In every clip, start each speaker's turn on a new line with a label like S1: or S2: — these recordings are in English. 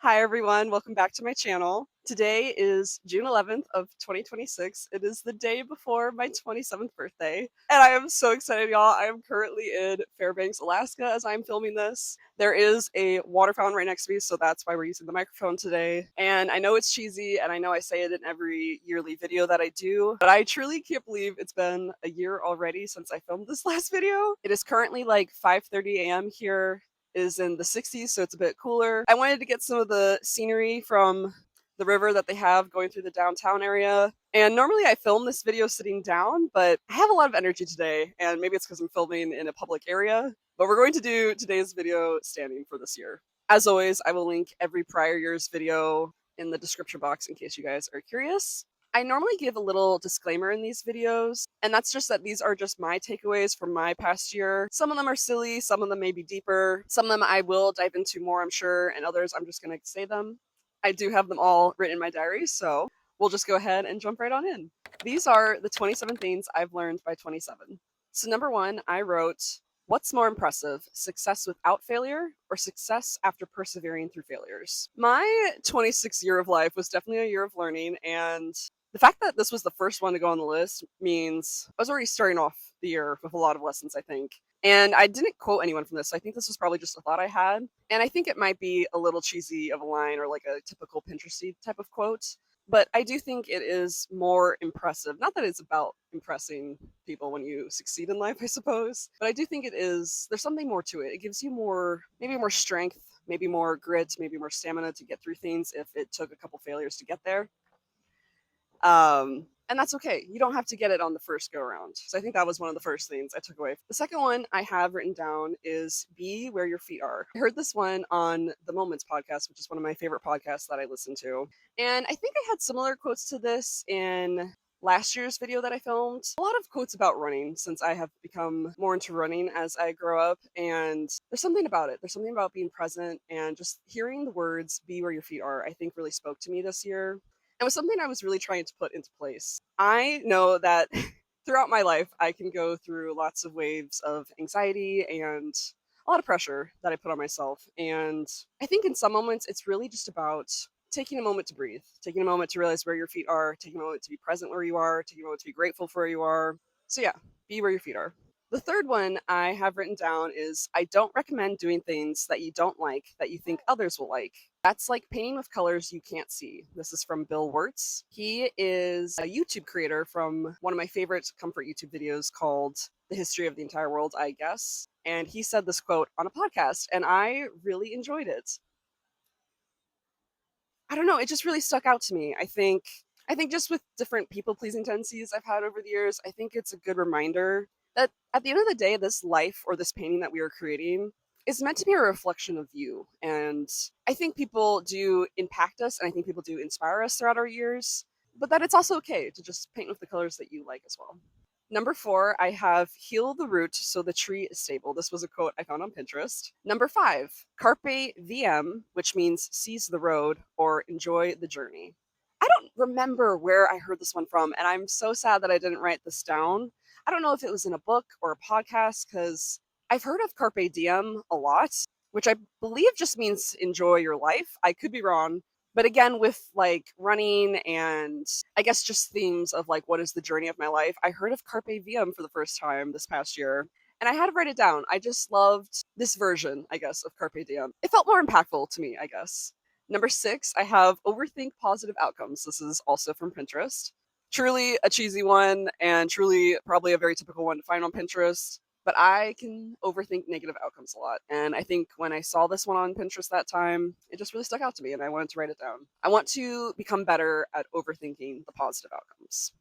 S1: Hi everyone, welcome back to my channel. Today is June 11th of 2026. It is the day before my 27th birthday, and I am so excited, y'all. I am currently in Fairbanks, Alaska as I'm filming this. There is a water fountain right next to me, so that's why we're using the microphone today. And I know it's cheesy, and I know I say it in every yearly video that I do, but I truly can't believe it's been a year already since I filmed this last video. It is currently like 5:30 a.m. here is in the 60s, so it's a bit cooler. I wanted to get some of the scenery from the river that they have going through the downtown area. And normally I film this video sitting down, but I have a lot of energy today, and maybe it's because I'm filming in a public area. But we're going to do today's video standing for this year. As always, I will link every prior year's video in the description box in case you guys are curious. I normally give a little disclaimer in these videos, and that's just that these are just my takeaways from my past year. Some of them are silly, some of them may be deeper, some of them I will dive into more, I'm sure, and others I'm just going to say them. I do have them all written in my diary, so we'll just go ahead and jump right on in. These are the 27 things I've learned by 27. So, number one, I wrote, what's more impressive, success without failure or success after persevering through failures? My 26th year of life was definitely a year of learning, and the fact that this was the first one to go on the list means I was already starting off the year with a lot of lessons, I think. And I didn't quote anyone from this. So I think this was probably just a thought I had. And I think it might be a little cheesy of a line or like a typical Pinteresty type of quote. But I do think it is more impressive. Not that it's about impressing people when you succeed in life, I suppose. But I do think it is, there's something more to it. It gives you more, maybe more strength, maybe more grit, maybe more stamina to get through things if it took a couple failures to get there. And that's okay. You don't have to get it on the first go around. So I think that was one of the first things I took away. The second one I have written down is be where your feet are. I heard this one on the Moments podcast, which is one of my favorite podcasts that I listen to. And I think I had similar quotes to this in last year's video that I filmed. A lot of quotes about running since I have become more into running as I grow up. And there's something about it. There's something about being present and just hearing the words be where your feet are, I think really spoke to me this year. It was something I was really trying to put into place. I know that throughout my life, I can go through lots of waves of anxiety and a lot of pressure that I put on myself. And I think in some moments, it's really just about taking a moment to breathe, taking a moment to realize where your feet are, taking a moment to be present where you are, taking a moment to be grateful for where you are. So, yeah, be where your feet are. The third one I have written down is I don't recommend doing things that you don't like that you think others will like. That's like painting with colors you can't see. This is from Bill Wirtz. He is a YouTube creator from one of my favorite comfort YouTube videos called The History of the Entire World, I guess. And he said this quote on a podcast, and I really enjoyed it. I don't know, it just really stuck out to me. I think just with different people pleasing tendencies I've had over the years, I think it's a good reminder that at the end of the day, this life or this painting that we are creating is meant to be a reflection of you. And I think people do impact us and I think people do inspire us throughout our years, but that it's also okay to just paint with the colors that you like as well. Number four, I have heal the root so the tree is stable. This was a quote I found on Pinterest. Number five, carpe diem, which means seize the road or enjoy the journey. I don't remember where I heard this one from, and I'm so sad that I didn't write this down. I don't know if it was in a book or a podcast because I've heard of carpe diem a lot, which I believe just means enjoy your life. I could be wrong. But again, with like running and I guess just themes of like what is the journey of my life, I heard of Carpe Diem for the first time this past year. And I had to write it down. I just loved this version, I guess, of Carpe Diem. It felt more impactful to me, I guess. Number six, I have overthink positive outcomes. This is also from Pinterest. Truly a cheesy one and truly probably a very typical one to find on Pinterest. But I can overthink negative outcomes a lot. And I think when I saw this one on Pinterest that time, it just really stuck out to me and I wanted to write it down. I want to become better at overthinking the positive outcomes.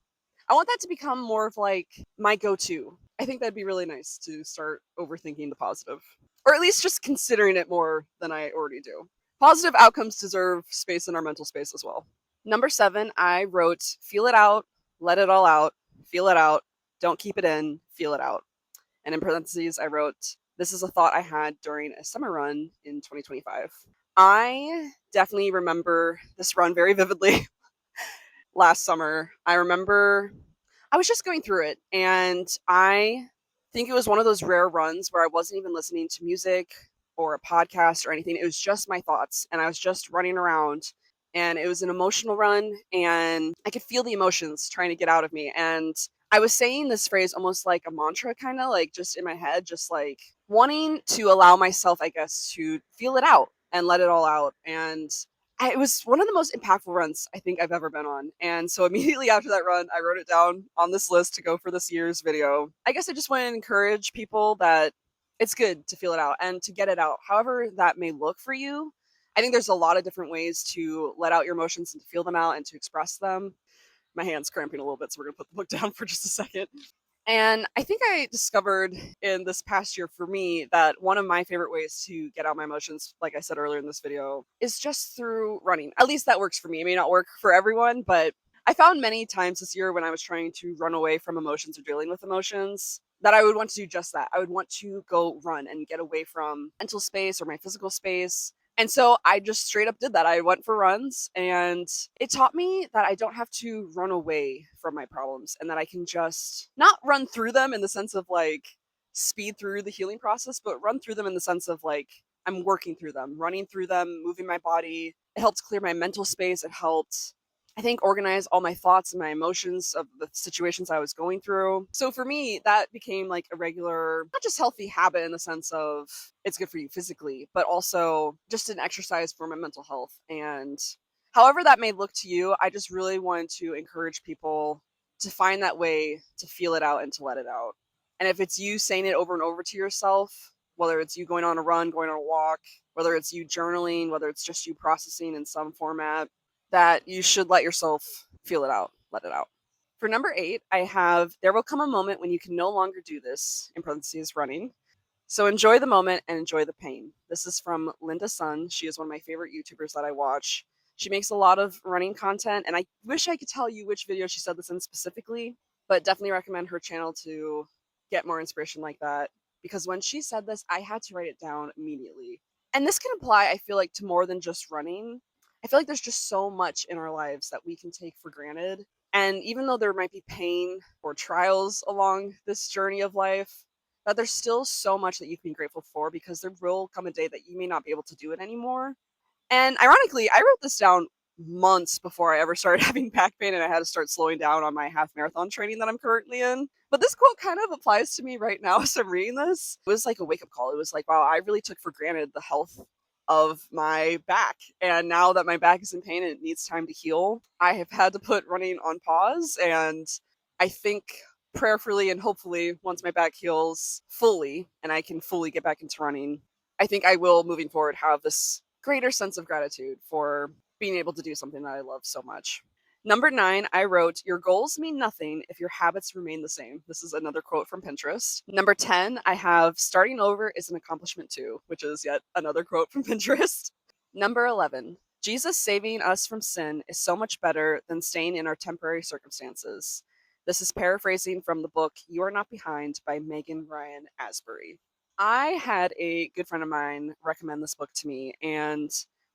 S1: I want that to become more of like my go to. I think that'd be really nice to start overthinking the positive, or at least just considering it more than I already do. Positive outcomes deserve space in our mental space as well. Number seven, I wrote feel it out, let it all out, feel it out, don't keep it in, feel it out. And in parentheses, I wrote, this is a thought I had during a summer run in 2025. I definitely remember this run very vividly last summer. I remember I was just going through it, and I think it was one of those rare runs where I wasn't even listening to music or a podcast or anything. It was just my thoughts, and I was just running around, and it was an emotional run, and I could feel the emotions trying to get out of me. And I was saying this phrase almost like a mantra, kind of like just in my head, just like wanting to allow myself, I guess, to feel it out and let it all out. And it was one of the most impactful runs I think I've ever been on. And so immediately after that run, I wrote it down on this list to go for this year's video. I guess I just want to encourage people that it's good to feel it out and to get it out, however that may look for you. I think there's a lot of different ways to let out your emotions and to feel them out and to express them. My hand's cramping a little bit, so we're going to put the book down for just a second. And I think I discovered in this past year for me that one of my favorite ways to get out my emotions, like I said earlier in this video, is just through running. At least that works for me. It may not work for everyone, but I found many times this year when I was trying to run away from emotions or dealing with emotions that I would want to do just that. I would want to go run and get away from mental space or my physical space. And so I just straight up did that. I went for runs, and it taught me that I don't have to run away from my problems and that I can just not run through them in the sense of like speed through the healing process, but run through them in the sense of like I'm working through them, running through them, moving my body. It helped clear my mental space. It helped, I think, organize all my thoughts and my emotions of the situations I was going through. So for me, that became like a regular, not just healthy habit in the sense of it's good for you physically, but also just an exercise for my mental health. And however that may look to you, I just really wanted to encourage people to find that way to feel it out and to let it out. And if it's you saying it over and over to yourself, whether it's you going on a run, going on a walk, whether it's you journaling, whether it's just you processing in some format, that you should let yourself feel it out, let it out. For number 8, I have there will come a moment when you can no longer do this, in parentheses, running. So enjoy the moment and enjoy the pain. This is from Linda Sun. She is one of my favorite YouTubers that I watch. She makes a lot of running content, and I wish I could tell you which video she said this in specifically, but definitely recommend her channel to get more inspiration like that. Because when she said this, I had to write it down immediately. And this can apply, I feel like, to more than just running. I feel like there's just so much in our lives that we can take for granted. And even though there might be pain or trials along this journey of life, that there's still so much that you can be grateful for because there will come a day that you may not be able to do it anymore. And ironically, I wrote this down months before I ever started having back pain and I had to start slowing down on my half marathon training that I'm currently in. But this quote kind of applies to me right now as I'm reading this. It was like a wake up call. It was like, wow, I really took for granted the health of my back. And now that my back is in pain and it needs time to heal, I have had to put running on pause. And I think prayerfully and hopefully once my back heals fully and I can fully get back into running, I think I will moving forward have this greater sense of gratitude for being able to do something that I love so much. Number 9, I wrote, your goals mean nothing if your habits remain the same. This is another quote from Pinterest. Number 10, I have, starting over is an accomplishment too, which is yet another quote from Pinterest. Number 11, Jesus saving us from sin is so much better than staying in our temporary circumstances. This is paraphrasing from the book You Are Not Behind by Megan Ryan Asbury. I had a good friend of mine recommend this book to me, and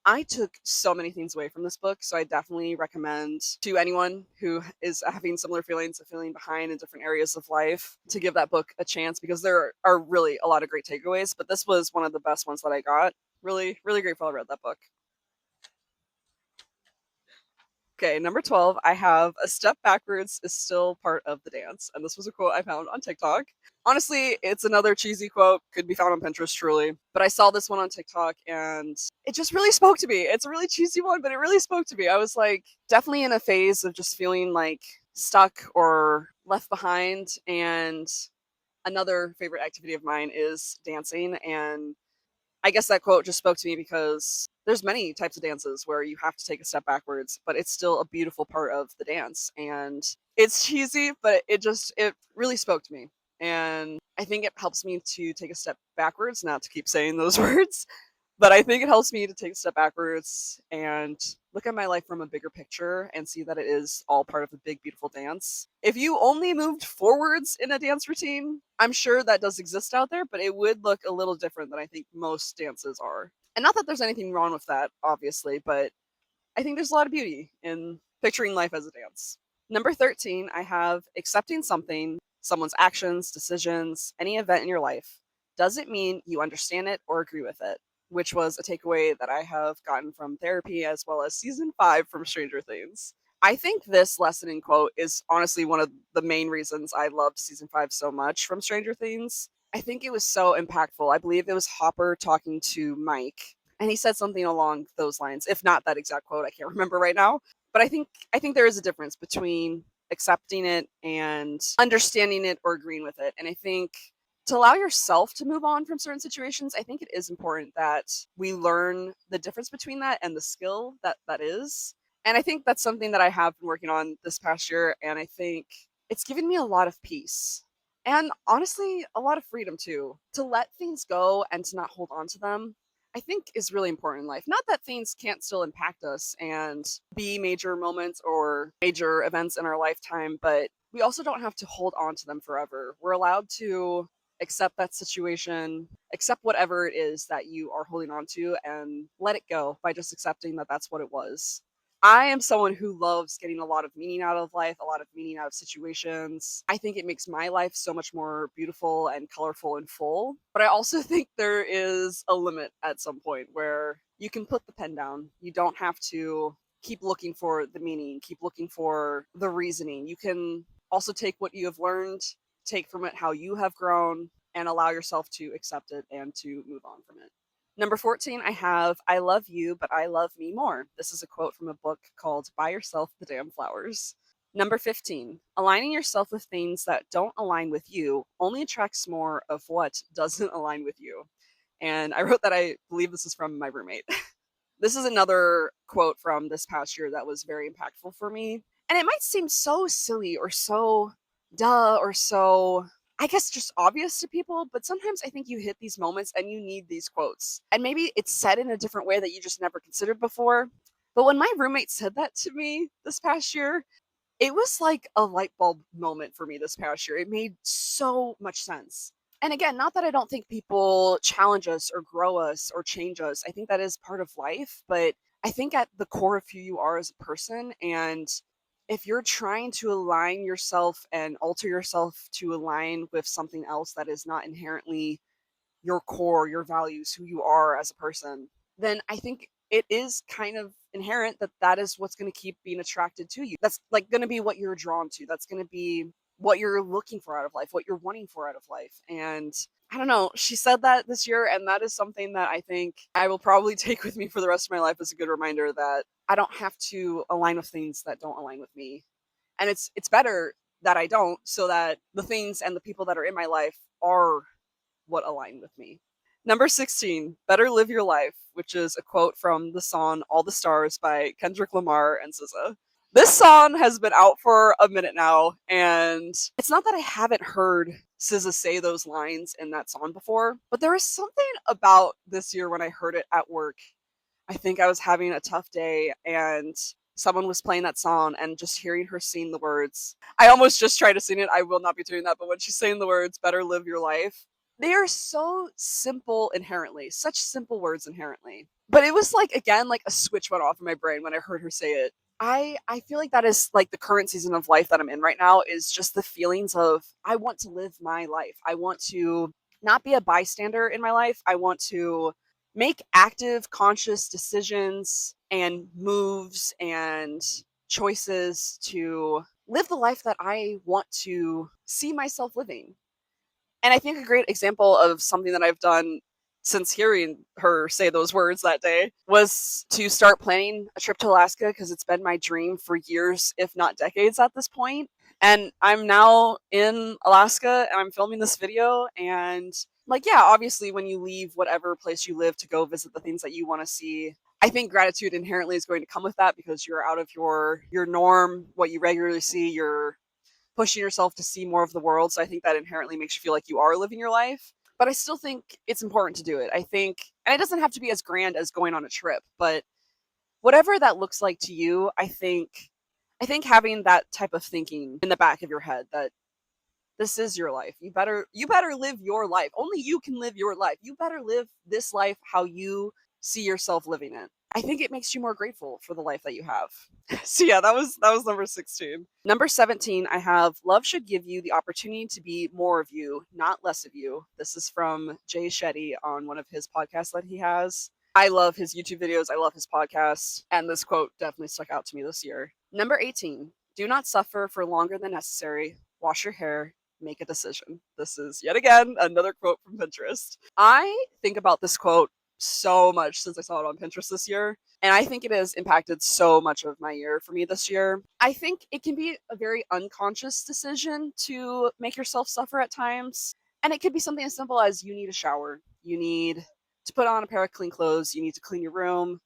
S1: I took so many things away from this book. So I definitely recommend to anyone who is having similar feelings of feeling behind in different areas of life to give that book a chance because there are really a lot of great takeaways. But this was one of the best ones that I got. Really, really grateful I read that book. Okay, number 12, I have a step backwards is still part of the dance. And this was a quote I found on TikTok. Honestly, it's another cheesy quote, could be found on Pinterest truly. But I saw this one on TikTok and it just really spoke to me. It's a really cheesy one, but it really spoke to me. I was like, definitely in a phase of just feeling like stuck or left behind. And another favorite activity of mine is dancing. And I guess that quote just spoke to me because there's many types of dances where you have to take a step backwards, but it's still a beautiful part of the dance. And it's cheesy, but it really spoke to me. And I think it helps me to take a step backwards, not to keep saying those words, but I think it helps me to take a step backwards and look at my life from a bigger picture and see that it is all part of a big, beautiful dance. If you only moved forwards in a dance routine, I'm sure that does exist out there, but it would look a little different than I think most dances are. And not that there's anything wrong with that, obviously, but I think there's a lot of beauty in picturing life as a dance. Number 13, I have accepting something, someone's actions, decisions, any event in your life, doesn't mean you understand it or agree with it, which was a takeaway that I have gotten from therapy as well as season 5 from Stranger Things. I think this lesson and quote is honestly one of the main reasons I loved season 5 so much from Stranger Things. I think it was so impactful. I believe it was Hopper talking to Mike, and he said something along those lines, if not that exact quote, I can't remember right now. But I think there is a difference between accepting it and understanding it or agreeing with it. And I think to allow yourself to move on from certain situations, I think it is important that we learn the difference between that and the skill that is. And I think that's something that I have been working on this past year. And I think it's given me a lot of peace and honestly, a lot of freedom too. To let things go and to not hold on to them, I think is really important in life. Not that things can't still impact us and be major moments or major events in our lifetime, but we also don't have to hold on to them forever. We're allowed to accept that situation, accept whatever it is that you are holding on to, and let it go by just accepting that that's what it was. I am someone who loves getting a lot of meaning out of life, a lot of meaning out of situations. I think it makes my life so much more beautiful and colorful and full. But I also think there is a limit at some point where you can put the pen down. You don't have to keep looking for the meaning, keep looking for the reasoning. You can also take what you have learned, take from it how you have grown, and allow yourself to accept it and to move on from it. Number 14, I have I love you, but I love me more. This is a quote from a book called Buy Yourself the Damn Flowers. Number 15, aligning yourself with things that don't align with you only attracts more of what doesn't align with you. And I wrote that I believe this is from my roommate. This is another quote from this past year that was very impactful for me. And it might seem so silly or so duh or so, I guess, just obvious to people, but sometimes I think you hit these moments and you need these quotes. And maybe it's said in a different way that you just never considered before. But when my roommate said that to me this past year, it was like a light bulb moment for me this past year. It made so much sense. And again, not that I don't think people challenge us or grow us or change us. I think that is part of life, but I think at the core of who you are as a person, and if you're trying to align yourself and alter yourself to align with something else that is not inherently your core, your values, who you are as a person, then I think it is kind of inherent that that is what's going to keep being attracted to you. That's like going to be what you're drawn to. That's going to be what you're looking for out of life, what you're wanting for out of life. And I don't know, she said that this year, and that is something that I think I will probably take with me for the rest of my life as a good reminder that I don't have to align with things that don't align with me. And it's better that I don't, so that the things and the people that are in my life are what align with me. Number 16, Better Live Your Life, which is a quote from the song All the Stars by Kendrick Lamar and SZA. This song has been out for a minute now, and it's not that I haven't heard SZA say those lines in that song before, but there was something about this year when I heard it at work. I think I was having a tough day, and someone was playing that song, and just hearing her sing the words. I almost just tried to sing it. I will not be doing that, but when she's saying the words, Better Live Your Life, they are so simple inherently, such simple words inherently. But it was like, again, like a switch went off in my brain when I heard her say it. I feel like that is like the current season of life that I'm in right now, is just the feelings of I want to live my life. I want to not be a bystander in my life. I want to make active, conscious decisions and moves and choices to live the life that I want to see myself living. And I think a great example of something that I've done since hearing her say those words that day was to start planning a trip to Alaska, because it's been my dream for years, if not decades at this point. And I'm now in Alaska and I'm filming this video. And like, yeah, obviously, when you leave whatever place you live to go visit the things that you want to see, I think gratitude inherently is going to come with that, because you're out of your norm, what you regularly see. You're pushing yourself to see more of the world. So I think that inherently makes you feel like you are living your life. But I still think it's important to do it. I think, and it doesn't have to be as grand as going on a trip, but whatever that looks like to you, I think having that type of thinking in the back of your head that this is your life. You better live your life. Only you can live your life. You better live this life how you see yourself living it. I think it makes you more grateful for the life that you have. So yeah, that was number 16. Number 17, I have love should give you the opportunity to be more of you, not less of you. This is from Jay Shetty on one of his podcasts that he has. I love his YouTube videos, I love his podcasts, and this quote definitely stuck out to me this year. Number 18, do not suffer for longer than necessary. Wash your hair, make a decision. This is yet again another quote from Pinterest. I think about this quote so much since I saw it on Pinterest this year. And I think it has impacted so much of my year for me this year. I think it can be a very unconscious decision to make yourself suffer at times. And it could be something as simple as you need a shower, you need to put on a pair of clean clothes, you need to clean your room,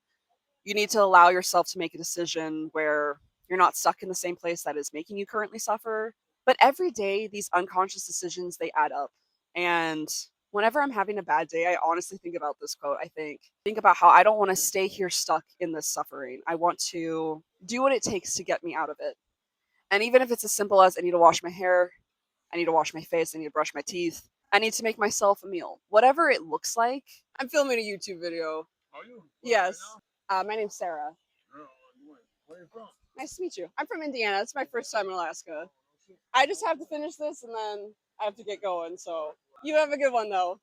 S1: you need to allow yourself to make a decision where you're not stuck in the same place that is making you currently suffer. But every day, these unconscious decisions, they add up. And whenever I'm having a bad day, I honestly think about this quote. Think about how I don't want to stay here stuck in this suffering. I want to do what it takes to get me out of it. And even if it's as simple as I need to wash my hair, I need to wash my face, I need to brush my teeth, I need to make myself a meal, whatever it looks like. I'm filming a YouTube video. Are you? Yes. My name's Sarah. Where are you from? Nice to meet you. I'm from Indiana. It's my first time in Alaska. I just have to finish this and then I have to get going. So you have a good one though.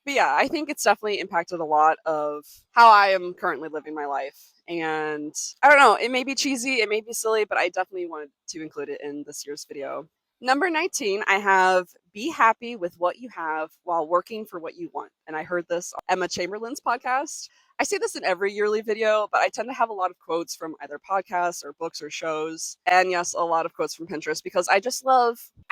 S1: But yeah, I think it's definitely impacted a lot of how I am currently living my life. And I don't know, it may be cheesy, it may be silly, but I definitely wanted to include it in this year's video. Number 19, I have be happy with what you have while working for what you want. And I heard this on Emma Chamberlain's podcast. I say this in every yearly video, but I tend to have a lot of quotes from either podcasts or books or shows. And yes, a lot of quotes from Pinterest because I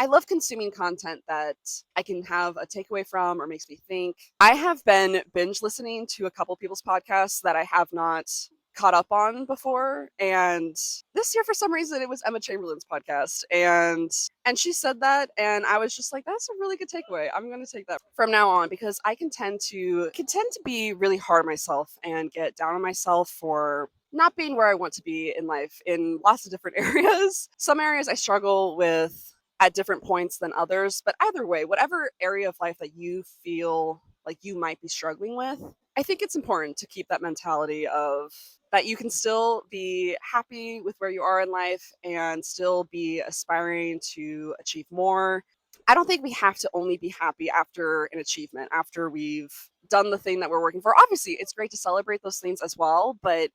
S1: love consuming content that I can have a takeaway from or makes me think. I have been binge listening to a couple people's podcasts that I have not caught up on before, and this year for some reason it was Emma Chamberlain's podcast, and she said that, and I was just like, that's a really good takeaway. I'm going to take that from now on because I can tend to be really hard on myself and get down on myself for not being where I want to be in life in lots of different areas. Some areas I struggle with at different points than others, but either way, whatever area of life that you feel like you might be struggling with, I think it's important to keep that mentality of that you can still be happy with where you are in life and still be aspiring to achieve more. I don't think we have to only be happy after an achievement, after we've done the thing that we're working for. Obviously, it's great to celebrate those things as well, but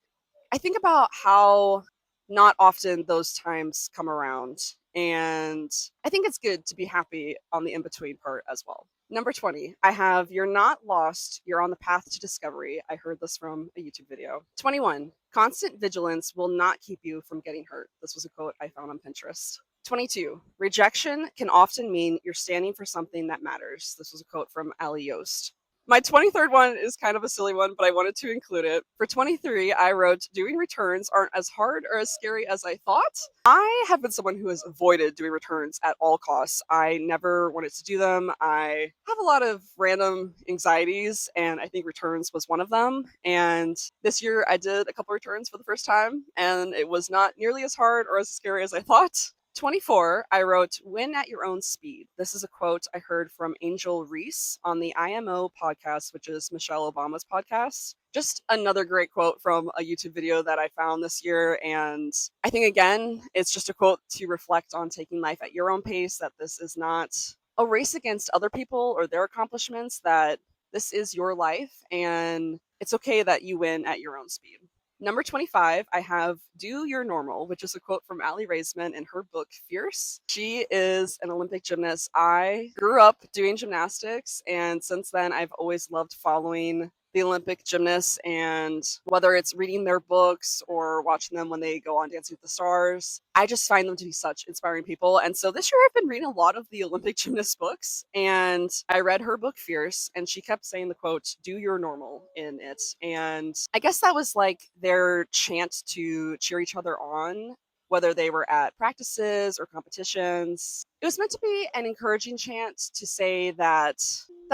S1: I think about how not often those times come around. And I think it's good to be happy on the in between part as well. Number 20, I have you're not lost, you're on the path to discovery. I heard this from a YouTube video. 21, constant vigilance will not keep you from getting hurt. This was a quote I found on Pinterest. 22, rejection can often mean you're standing for something that matters. This was a quote from Ali Yost. My 23rd one is kind of a silly one, but I wanted to include it. For 23, I wrote, doing returns aren't as hard or as scary as I thought. I have been someone who has avoided doing returns at all costs. I never wanted to do them. I have a lot of random anxieties, and I think returns was one of them. And this year I did a couple returns for the first time, and it was not nearly as hard or as scary as I thought. 24, I wrote, win at your own speed. This is a quote I heard from Angel Reese on the IMO podcast, which is Michelle Obama's podcast. Just another great quote from a YouTube video that I found this year. And I think, again, it's just a quote to reflect on taking life at your own pace, that this is not a race against other people or their accomplishments, that this is your life and it's okay that you win at your own speed. Number 25, I have Do Your Normal, which is a quote from Aly Raisman in her book, Fierce. She is an Olympic gymnast. I grew up doing gymnastics, and since then, I've always loved following the Olympic gymnasts, and whether it's reading their books or watching them when they go on Dancing with the Stars, I just find them to be such inspiring people. And so this year I've been reading a lot of the Olympic gymnast books, and I read her book Fierce, and she kept saying the quote, do your normal in it. And I guess that was like their chant to cheer each other on, whether they were at practices or competitions. It was meant to be an encouraging chant to say that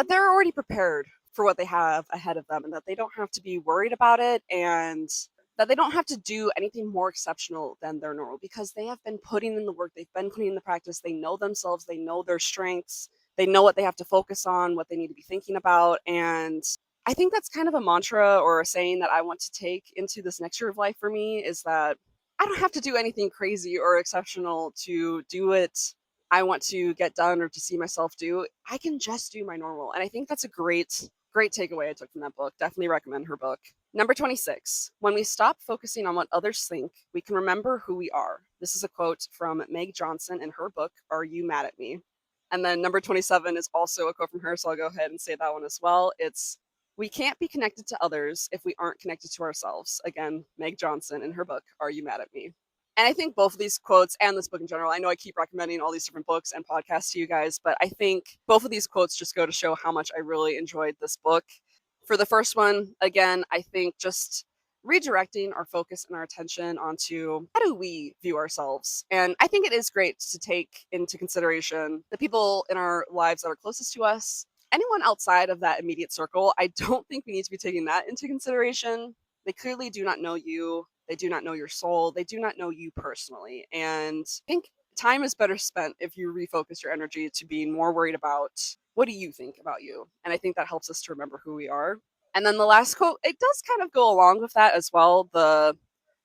S1: they're already prepared for what they have ahead of them and that they don't have to be worried about it, and that they don't have to do anything more exceptional than their normal because they have been putting in the work, they've been putting in the practice, they know themselves, they know their strengths, they know what they have to focus on, what they need to be thinking about. And I think that's kind of a mantra or a saying that I want to take into this next year of life for me is that I don't have to do anything crazy or exceptional to do it I want to get done or to see myself do. I can just do my normal. And I think that's a great takeaway I took from that book. Definitely recommend her book. Number 26. When we stop focusing on what others think, we can remember who we are. This is a quote from Meg Johnson in her book, Are You Mad at Me? And then number 27 is also a quote from her, so I'll go ahead and say that one as well. It's we can't be connected to others if we aren't connected to ourselves. Again, Meg Johnson in her book, Are You Mad at Me? And I think both of these quotes and this book in general, I know I keep recommending all these different books and podcasts to you guys, but I think both of these quotes just go to show how much I really enjoyed this book. For the first one, again, I think just redirecting our focus and our attention onto how do we view ourselves. And I think it is great to take into consideration the people in our lives that are closest to us. Anyone outside of that immediate circle, I don't think we need to be taking that into consideration. They clearly do not know you. They do not know your soul. They do not know you personally. And I think time is better spent if you refocus your energy to being more worried about what do you think about you. And I think that helps us to remember who we are. And then the last quote, it does kind of go along with that as well. The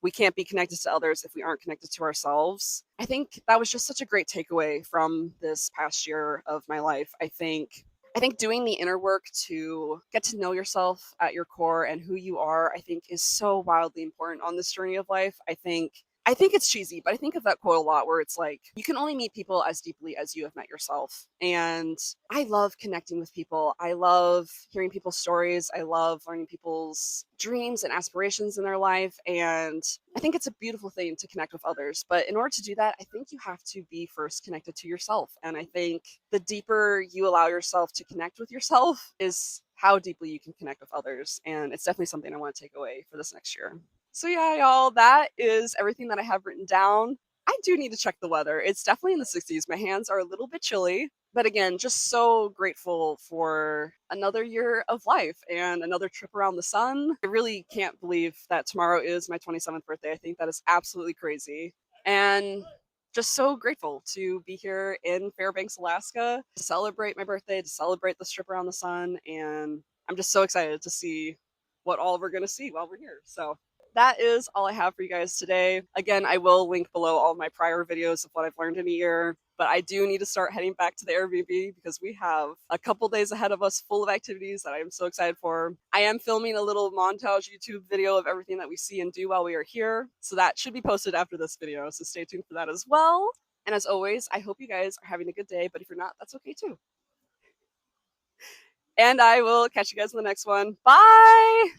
S1: we can't be connected to others if we aren't connected to ourselves. I think that was just such a great takeaway from this past year of my life. I think doing the inner work to get to know yourself at your core and who you are, I think is so wildly important on this journey of life. I think it's cheesy, but I think of that quote a lot where it's like you can only meet people as deeply as you have met yourself. And I love connecting with people. I love hearing people's stories. I love learning people's dreams and aspirations in their life. And I think it's a beautiful thing to connect with others. But in order to do that, I think you have to be first connected to yourself. And I think the deeper you allow yourself to connect with yourself is how deeply you can connect with others. And it's definitely something I want to take away for this next year. So yeah, y'all, that is everything that I have written down. I do need to check the weather. It's definitely in the 60s. My hands are a little bit chilly, but again, just so grateful for another year of life and another trip around the sun. I really can't believe that tomorrow is my 27th birthday. I think that is absolutely crazy. And just so grateful to be here in Fairbanks, Alaska, to celebrate my birthday, to celebrate this trip around the sun. And I'm just so excited to see what all we're going to see while we're here. So that is all I have for you guys today. Again, I will link below all my prior videos of what I've learned in a year, but I do need to start heading back to the Airbnb because we have a couple days ahead of us full of activities that I am so excited for. I am filming a little montage YouTube video of everything that we see and do while we are here, so that should be posted after this video, so stay tuned for that as well. And as always, I hope you guys are having a good day, but if you're not, that's okay too. And I will catch you guys in the next one. Bye!